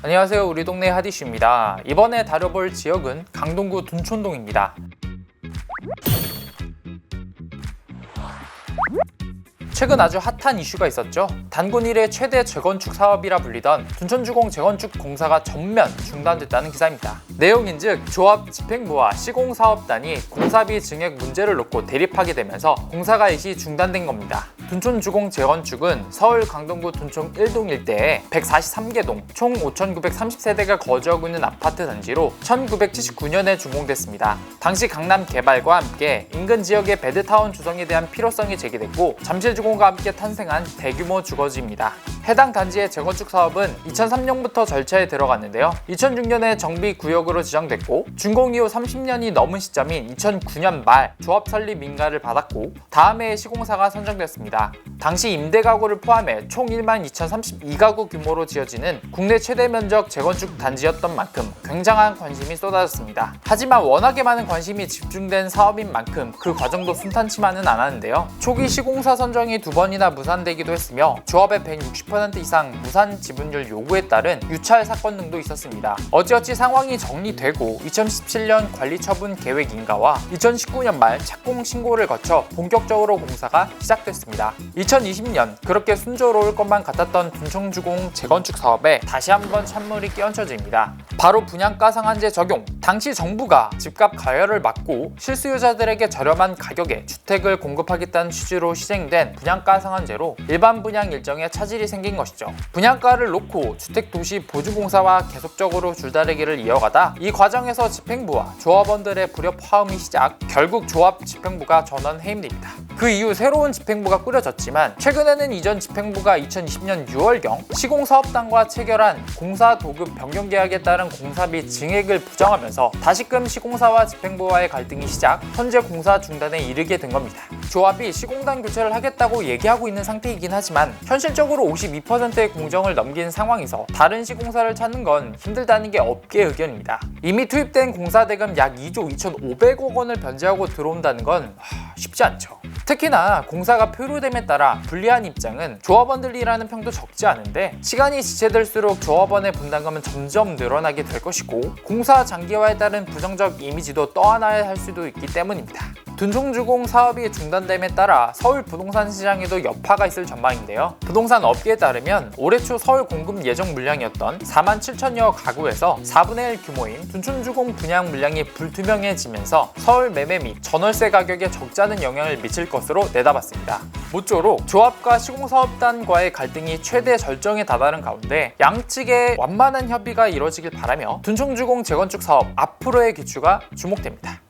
안녕하세요. 우리 동네 하디슈입니다. 이번에 다뤄볼 지역은 강동구 둔촌동입니다. 최근 아주 핫한 이슈가 있었죠. 단군 이래 최대 재건축 사업이라 불리던 둔촌주공 재건축 공사가 전면 중단됐다는 기사입니다. 내용인즉 조합 집행부와 시공사업단이 공사비 증액 문제를 놓고 대립하게 되면서 공사가 일시 중단된 겁니다. 둔촌주공 재건축은 서울 강동구 둔촌 1동 일대에 143개 동 총 5,930세대가 거주하고 있는 아파트 단지로 1979년에 준공됐습니다. 당시 강남 개발과 함께 인근 지역의 베드타운 조성에 대한 필요성이 제기됐고 잠실주공과 함께 탄생한 대규모 주거지입니다. 해당 단지의 재건축 사업은 2003년부터 절차에 들어갔는데요. 2006년에 정비구역으로 지정됐고 준공 이후 30년이 넘은 시점인 2009년 말 조합 설립 민가를 받았고 다음 해에 시공사가 선정됐습니다. 당시 임대가구를 포함해 총 12,032가구 규모로 지어지는 국내 최대 면적 재건축 단지였던 만큼 굉장한 관심이 쏟아졌습니다. 하지만 워낙에 많은 관심이 집중된 사업인 만큼 그 과정도 순탄치만은 않았는데요. 초기 시공사 선정이 2번이나 무산되기도 했으며 조합의 160% 이상 무산 지분율 요구에 따른 유찰 사건 등도 있었습니다. 어찌어찌 상황이 정리되고 2017년 관리처분 계획 인가와 2019년 말 착공 신고를 거쳐 본격적으로 공사가 시작됐습니다. 2020년 그렇게 순조로울 것만 같았던 둔촌주공 재건축 사업에 다시 한번 찬물이 끼얹혀집니다. 바로 분양가 상한제 적용. 당시 정부가 집값 가열을 막고 실수요자들에게 저렴한 가격에 주택을 공급하겠다는 취지로 시행된 분양가 상한제로 일반 분양 일정에 차질이 생긴 것이죠. 분양가를 놓고 주택도시 보주공사와 계속적으로 줄다리기를 이어가다 이 과정에서 집행부와 조합원들의 불협화음이 시작, 결국 조합 집행부가 전원 해임됩니다. 그 이후 새로운 집행부가 꾸려졌지만 최근에는 이전 집행부가 2020년 6월경 시공사업단과 체결한 공사도급 변경계약에 따른 공사비 증액을 부정하면서 다시금 시공사와 집행부와의 갈등이 시작, 현재 공사 중단에 이르게 된 겁니다. 조합이 시공단 교체를 하겠다고 얘기하고 있는 상태이긴 하지만 현실적으로 52%의 공정을 넘긴 상황에서 다른 시공사를 찾는 건 힘들다는 게 업계 의견입니다. 이미 투입된 공사대금 약 2조 2,500억 원을 변제하고 들어온다는 건 쉽지 않죠. 특히나 공사가 표류됨에 따라 불리한 입장은 조합원들이라는 평도 적지 않은데 시간이 지체될수록 조합원의 분담금은 점점 늘어나게 될 것이고 공사 장기화에 따른 부정적 이미지도 떠안아야 할 수도 있기 때문입니다. 둔촌주공 사업이 중단됨에 따라 서울 부동산 시장에도 여파가 있을 전망인데요. 부동산 업계에 따르면 올해 초 서울 공급 예정 물량이었던 47,000여 가구에서 4분의 1 규모인 둔촌주공 분양 물량이 불투명해지면서 서울 매매 및 전월세 가격에 적지 않은 영향을 미칠 것으로 내다봤습니다. 모쪼록 조합과 시공사업단과의 갈등이 최대 절정에 다다른 가운데 양측의 완만한 협의가 이뤄지길 바라며 둔촌주공 재건축 사업 앞으로의 기추가 주목됩니다.